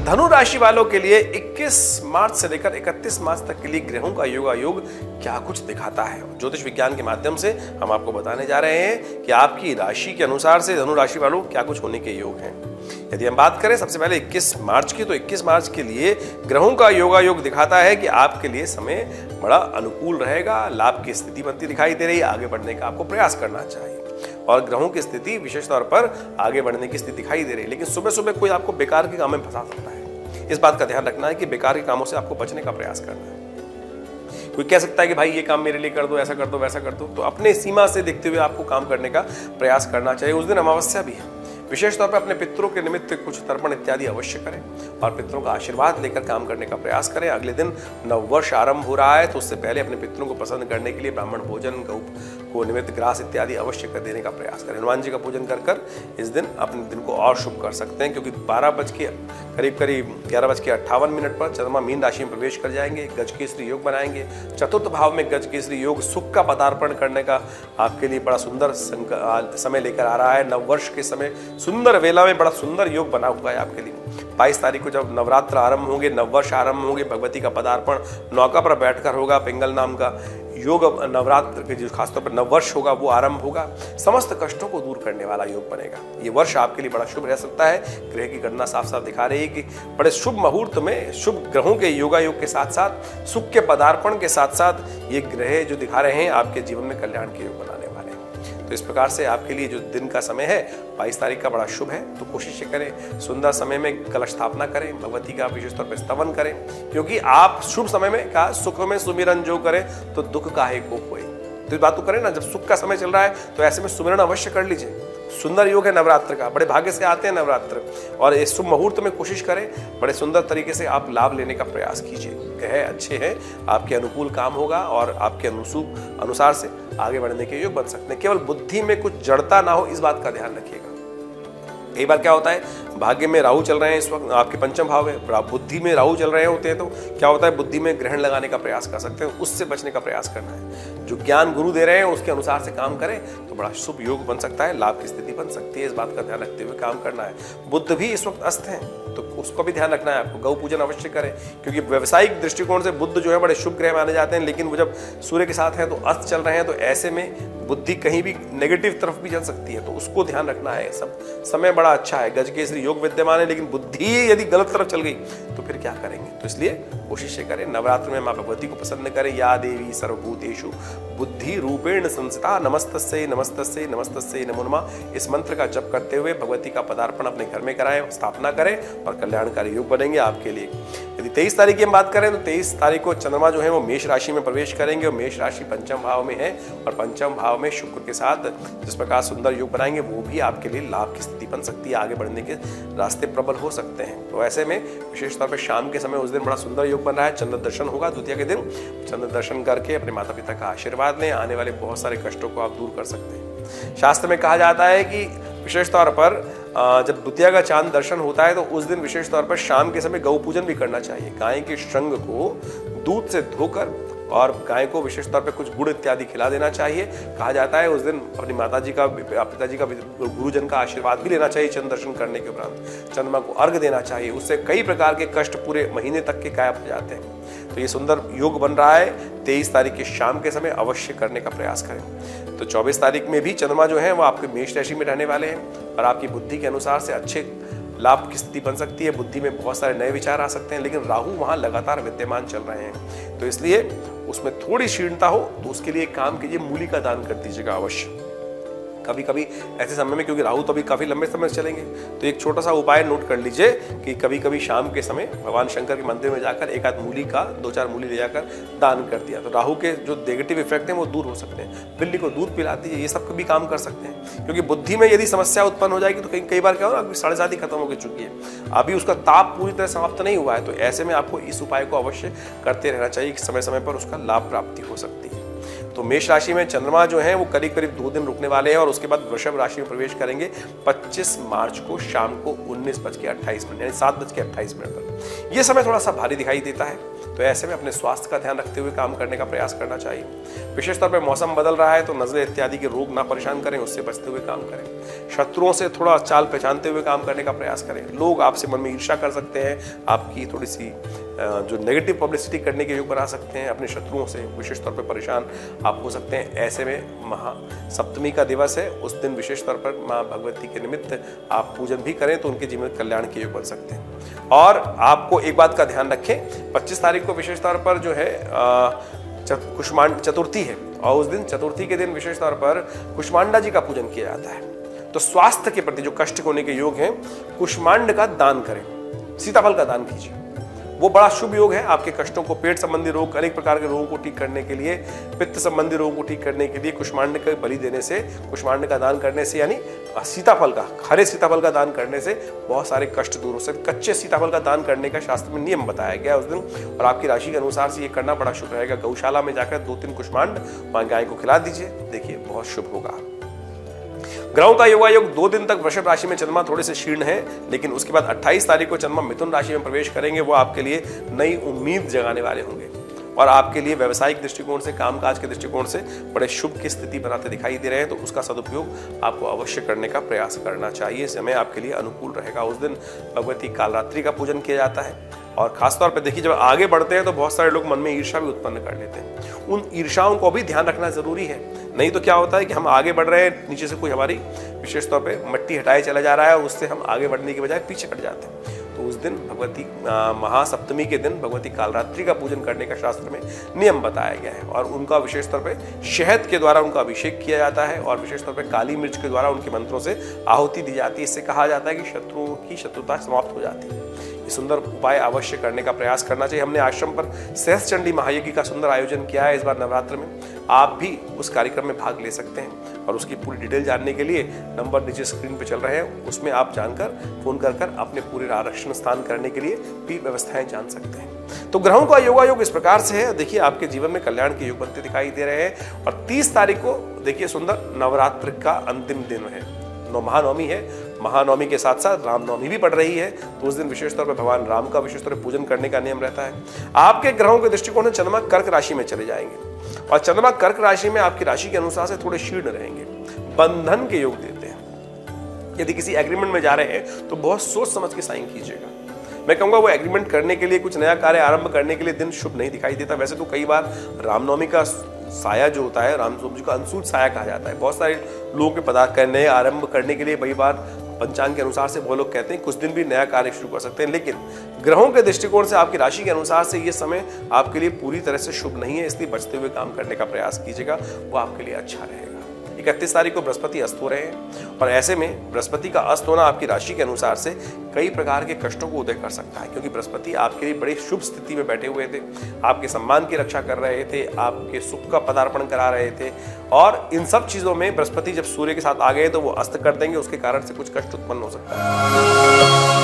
धनु राशि वालों के लिए 21 मार्च से लेकर 31 मार्च तक के लिए ग्रहों का योगायोग क्या कुछ दिखाता है। ज्योतिष विज्ञान के माध्यम से हम आपको बताने जा रहे हैं कि आपकी राशि के अनुसार से धनु राशि वालों क्या कुछ होने के योग हैं। यदि हम बात करें सबसे पहले 21 मार्च की, तो 21 मार्च के लिए ग्रहों का योगायोग दिखाता है कि आपके लिए समय बड़ा अनुकूल रहेगा। लाभ की स्थिति बनती दिखाई दे रही है। आगे बढ़ने का आपको प्रयास करना चाहिए और ग्रहों की स्थिति विशेष तौर पर आगे बढ़ने की स्थिति दिखाई दे रही है। लेकिन सुबह सुबह कोई आपको बेकार के काम में फंसा सकता है। इस बात का ध्यान रखना है कि बेकार के कामों से आपको बचने का प्रयास करना है। कोई कह सकता है कि भाई ये काम मेरे लिए कर दो, ऐसा कर दो, वैसा कर दो, तो अपने सीमा से देखते हुए आपको काम करने का प्रयास करना चाहिए। उस दिन अमावस्या भी है। विशेष तौर पर अपने पितरों के निमित्त कुछ तर्पण इत्यादि अवश्य करें और पितरों का आशीर्वाद लेकर काम करने का प्रयास करें। अगले दिन नववर्ष आरंभ हो रहा है, तो उससे पहले अपने पितरों को प्रसन्न करने के लिए ब्राह्मण भोजन, गौ को निमित्त ग्रास इत्यादि अवश्य कर देने का प्रयास करें। हनुमान जी का पूजन कर इस दिन अपने दिन को और शुभ कर सकते हैं, क्योंकि 11:58 पर चंद्रमा मीन राशि में प्रवेश कर जाएंगे। गजकेसरी योग बनाएंगे। चतुर्थ भाव में गजकेसरी योग सुख का पदार्पण करने का आपके लिए बड़ा सुंदर समय लेकर आ रहा है। नववर्ष के समय सुंदर वेला में बड़ा सुंदर योग बना हुआ है आपके लिए। 22 तारीख को जब नवरात्र आरंभ होंगे, नववर्ष आरंभ होंगे, भगवती का पदार्पण नौका पर बैठकर होगा। पिंगल नाम का योग नवरात्र के जो खासतौर पर नववर्ष होगा वो आरंभ होगा। समस्त कष्टों को दूर करने वाला योग बनेगा। ये वर्ष आपके लिए बड़ा शुभ रह सकता है। ग्रह की गणना साफ साफ दिखा रही है कि बड़े शुभ मुहूर्त में शुभ ग्रहों के योगायोग के साथ साथ सुख के पदार्पण के साथ साथ ये ग्रह जो दिखा रहे हैं आपके जीवन में कल्याण के योग बनाने वाले हैं। तो इस प्रकार से आपके लिए जो दिन का समय है 22 तारीख का बड़ा शुभ है। तो कोशिश करें सुंदर समय में कलश स्थापना करें, भगवती का विशेष तौर पर स्तवन करें, क्योंकि आप शुभ समय में कहा सुख में सुमिरन जो करें तो दुख काहे को होए। तो इस बात को करें ना, जब सुख का समय चल रहा है तो ऐसे में सुमिरन अवश्य कर लीजिए। सुंदर योग है नवरात्र का, बड़े भाग्य से आते हैं नवरात्र, और इस शुभ मुहूर्त में कोशिश करें बड़े सुंदर तरीके से आप लाभ लेने का प्रयास कीजिए। ग्रह अच्छे हैं, आपके अनुकूल काम होगा और आपके अनुसार से आगे बढ़ने के योग बन सकते हैं। केवल बुद्धि में कुछ जड़ता ना हो, इस बात का ध्यान रखिएगा। कई बार क्या होता है, भाग्य में राहु चल रहे हैं इस वक्त, आपके पंचम भाव में बुद्धि में राहु चल रहे होते हैं, तो क्या होता है बुद्धि में ग्रहण लगाने का प्रयास कर सकते हैं। उससे बचने का प्रयास करना है। जो ज्ञान गुरु दे रहे हैं उसके अनुसार से काम करें तो बड़ा शुभ योग बन सकता है। लाभ की स्थिति बन सकती है। इस बात का ध्यान रखते हुए काम करना है। बुध भी इस वक्त अस्त है, तो उसको भी ध्यान रखना है आपको। गौ पूजन अवश्य करें, क्योंकि व्यावसायिक दृष्टिकोण से बुध जो है बड़े शुभ ग्रह माने जाते हैं, लेकिन वो जब सूर्य के साथ हैं तो अस्त चल रहे हैं, तो ऐसे में बुद्धि कहीं भी नेगेटिव तरफ भी चल सकती है, तो उसको ध्यान रखना है। सब समय बड़ा अच्छा है, गजकेसरी योग विद्यमान है, लेकिन बुद्धि यदि गलत तरफ चल गई तो फिर क्या करेंगे। तो इसलिए कोशिश करें नवरात्र में मां भगवती को प्रसन्न करें। या देवी सर्वभूतेषु बुद्धि रूपेण संस्थिता नमस्तस्यै नमस्तस्यै नमस्तस्यै नमो नमः, इस मंत्र का जप करते हुए भगवती का पदार्पण अपने घर में कराएं, स्थापना करें और कल्याणकारी योग बनेंगे आपके लिए। यदि 23 तारीख की हम बात करें तो 23 तारीख को चंद्रमा जो है वो मेष राशि में प्रवेश करेंगे, और मेष राशि पंचम भाव में है, और पंचम भाव में शुक्र के साथ जिस प्रकार सुंदर योग बनाएंगे वो भी आपके लिए लाभ की स्थिति बन सकती है। आगे बढ़ने के रास्ते प्रबल हो सकते हैं। तो ऐसे में विशेष तौर पर शाम के समय उस दिन बड़ा सुंदर योग बन रहा है। चंद्र दर्शन होगा द्वितीया के दिन। चंद्र दर्शन करके अपने माता पिता का आशीर्वाद लें, आने वाले बहुत सारे कष्टों को आप दूर कर सकते हैं। शास्त्र में कहा जाता है कि विशेष तौर पर जब द्वितीया का चांद दर्शन होता है तो उस दिन विशेष तौर पर शाम के समय गौ पूजन भी करना चाहिए। गाय के श्रृंग को दूध से धोकर और गाय को विशेष तौर पे कुछ गुड़ इत्यादि खिला देना चाहिए। कहा जाता है उस दिन अपनी माताजी का, पिताजी का, गुरुजन का आशीर्वाद भी लेना चाहिए। चंद्र दर्शन करने के उपरांत चंद्रमा को अर्घ देना चाहिए। उससे कई प्रकार के कष्ट पूरे महीने तक के गायब हो जाते हैं। तो ये सुंदर योग बन रहा है। 23 तारीख के शाम के समय अवश्य करने का प्रयास करें। तो 24 तारीख में भी चंद्रमा जो है वो आपके मेष राशि में रहने वाले हैं, और आपकी बुद्धि के अनुसार से अच्छे लाभ की स्थिति बन सकती है। बुद्धि में बहुत सारे नए विचार आ सकते हैं, लेकिन राहु वहां लगातार विद्यमान चल रहे हैं, तो इसलिए उसमें थोड़ी क्षीणता हो तो उसके लिए काम कीजिए, मूली का दान कर दीजिएगा अवश्य। कभी कभी ऐसे समय में, क्योंकि राहु तो अभी काफी लंबे समय से चलेंगे, तो एक छोटा सा उपाय नोट कर लीजिए कि कभी कभी शाम के समय भगवान शंकर के मंदिर में जाकर एक आध मूली का 2-4 मूली ले जाकर दान कर दिया, तो राहु के जो नेगेटिव इफेक्ट हैं वो दूर हो सकते हैं। बिल्ली को दूध पिला दीजिए, ये सब भी काम कर सकते हैं। क्योंकि बुद्धि में यदि समस्या उत्पन्न हो जाएगी तो कई बार क्या हो ना, 7:30 खत्म हो चुकी है, अभी उसका ताप पूरी तरह समाप्त नहीं हुआ है, तो ऐसे में आपको इस उपाय को अवश्य करते रहना चाहिए कि समय समय पर उसका लाभ प्राप्ति हो सकती है। तो मेष राशि में चंद्रमा जो है वो करीब करीब 2 दिन रुकने वाले हैं, और उसके बाद वृषभ राशि में प्रवेश करेंगे 25 मार्च को शाम को 19:28 यानी 7:28 पर। यह समय थोड़ा सा भारी दिखाई देता है, तो ऐसे में अपने स्वास्थ्य का ध्यान रखते हुए काम करने का प्रयास करना चाहिए। विशेष तौर पर मौसम बदल रहा है तो नज़ले इत्यादि के रोग ना परेशान करें, उससे बचते हुए काम करें। शत्रुओं से थोड़ा चाल पहचानते हुए काम करने का प्रयास करें। लोग आपसे मन में ईर्ष्या कर सकते हैं, आपकी थोड़ी सी जो नेगेटिव पब्लिसिटी करने के योग बना सकते हैं। अपने शत्रुओं से विशेष तौर पर परेशान आप हो सकते हैं। ऐसे में महासप्तमी का दिवस है, उस दिन विशेष तौर पर माँ भगवती के निमित्त आप पूजन भी करें तो उनके जीवन में कल्याण के योग बन सकते हैं। और आपको एक बात का ध्यान रखें, 25 तारीख को विशेष तौर पर जो है कुष्मांड चतुर्थी है और उस दिन चतुर्थी के दिन विशेष तौर पर कुष्मांडा जी का पूजन किया जाता है। तो स्वास्थ्य के प्रति जो कष्ट होने के योग हैं, कुष्मांड का दान करें, सीताफल का दान कीजिए, वो बड़ा शुभ योग है। आपके कष्टों को, पेट संबंधी रोग, अनेक प्रकार के रोगों को ठीक करने के लिए, पित्त संबंधी रोगों को ठीक करने के लिए कुष्मांड का बलि देने से, कुष्मांड का दान करने से, यानी सीताफल का, हरे सीताफल का दान करने से बहुत सारे कष्ट दूर हो सकते। कच्चे सीताफल का दान करने का शास्त्र में नियम बताया गया है उस दिन, और आपकी राशि के अनुसार से ये करना बड़ा शुभ रहेगा। गौशाला में जाकर 2-3 कुष्मांड वहां गाय को खिला दीजिए, देखिए बहुत शुभ होगा। ग्रहों का योगायोग 2 दिन तक वृषभ राशि में चंद्रमा थोड़े से क्षीण है, लेकिन उसके बाद 28 तारीख को चंद्रमा मिथुन राशि में प्रवेश करेंगे। वो आपके लिए नई उम्मीद जगाने वाले होंगे और आपके लिए व्यवसायिक दृष्टिकोण से, कामकाज के दृष्टिकोण से बड़े शुभ की स्थिति बनाते दिखाई दे रहे हैं। तो उसका सदुपयोग आपको अवश्य करने का प्रयास करना चाहिए। समय आपके लिए अनुकूल रहेगा। उस दिन भगवती कालरात्रि का पूजन किया जाता है और खासतौर पर देखिए, जब आगे बढ़ते हैं तो बहुत सारे लोग मन में ईर्ष्या भी उत्पन्न कर लेते हैं। उन ईर्ष्याओं को भी ध्यान रखना जरूरी है, नहीं तो क्या होता है कि हम आगे बढ़ रहे हैं, नीचे से कोई हमारी विशेष तौर पे मट्टी हटाए चला जा रहा है और उससे हम आगे बढ़ने के बजाय पीछे हट जाते हैं। तो उस दिन भगवती महासप्तमी के दिन भगवती कालरात्रि का पूजन करने का शास्त्र में नियम बताया गया है और उनका विशेष तौर पे शहद के द्वारा उनका अभिषेक किया जाता है और विशेष तौर पे काली मिर्च के द्वारा उनके मंत्रों से आहुति दी जाती है। इससे कहा जाता है कि शत्रुओं की शत्रुता समाप्त हो जाती है। ये सुंदर उपाय अवश्य करने का प्रयास करना चाहिए। हमने आश्रम पर सहस्त्रचंडी महायज्ञ का सुंदर आयोजन किया है इस बार नवरात्र में। आप भी उस कार्यक्रम में भाग ले सकते हैं और उसकी पूरी डिटेल जानने के लिए नंबर नीचे स्क्रीन पे चल रहे हैं, उसमें आप जानकर फोन कर अपने पूरे आरक्षण स्थान करने के लिए भी व्यवस्थाएं जान सकते हैं। तो ग्रहों का योगायोग इस प्रकार से है। देखिए, आपके जीवन में कल्याण के योग बनते दिखाई दे रहे हैं। और 30 तारीख को देखिए सुंदर नवरात्र का अंतिम दिन है, महानवमी है। महानवमी के साथ साथ रामनवमी भी पड़ रही है, तो उस दिन विशेष तौर पर भगवान राम का विशेष तौर पर पूजन करने का नियम रहता है। आपके ग्रहों के दृष्टिकोण से चंद्रमा कर्क राशि में चले जाएंगे और चंद्रमा कर्क राशि में आपकी राशि के अनुसार से थोड़े क्षीण रहेंगे, बंधन के योग देते हैं। यदि किसी एग्रीमेंट में जा रहे हैं तो बहुत सोच समझ के साइन कीजिएगा। मैं कहूंगा वो एग्रीमेंट करने के लिए, कुछ नया कार्य आरंभ करने के लिए दिन शुभ नहीं दिखाई देता। वैसे तो कई बार रामनवमी का साया जो होता है, राम जी का अंशुल साया कहा जाता है। बहुत सारे लोगों के पदार्थ करने आरंभ करने के लिए कई बार पंचांग के अनुसार से वो लोग कहते हैं कुछ दिन भी नया कार्य शुरू कर सकते हैं, लेकिन ग्रहों के दृष्टिकोण से आपकी राशि के अनुसार से ये समय आपके लिए पूरी तरह से शुभ नहीं है। इसलिए बचते हुए काम करने का प्रयास कीजिएगा, वो आपके लिए अच्छा रहेगा। 31 तारीख को बृहस्पति अस्त हो रहे हैं और ऐसे में बृहस्पति का अस्त होना आपकी राशि के अनुसार से कई प्रकार के कष्टों को उदय कर सकता है, क्योंकि बृहस्पति आपके लिए बड़ी शुभ स्थिति में बैठे हुए थे, आपके सम्मान की रक्षा कर रहे थे, आपके सुख का पदार्पण करा रहे थे। और इन सब चीजों में बृहस्पति जब सूर्य के साथ आ गए तो वो अस्त कर देंगे, उसके कारण से कुछ कष्ट उत्पन्न हो सकता है।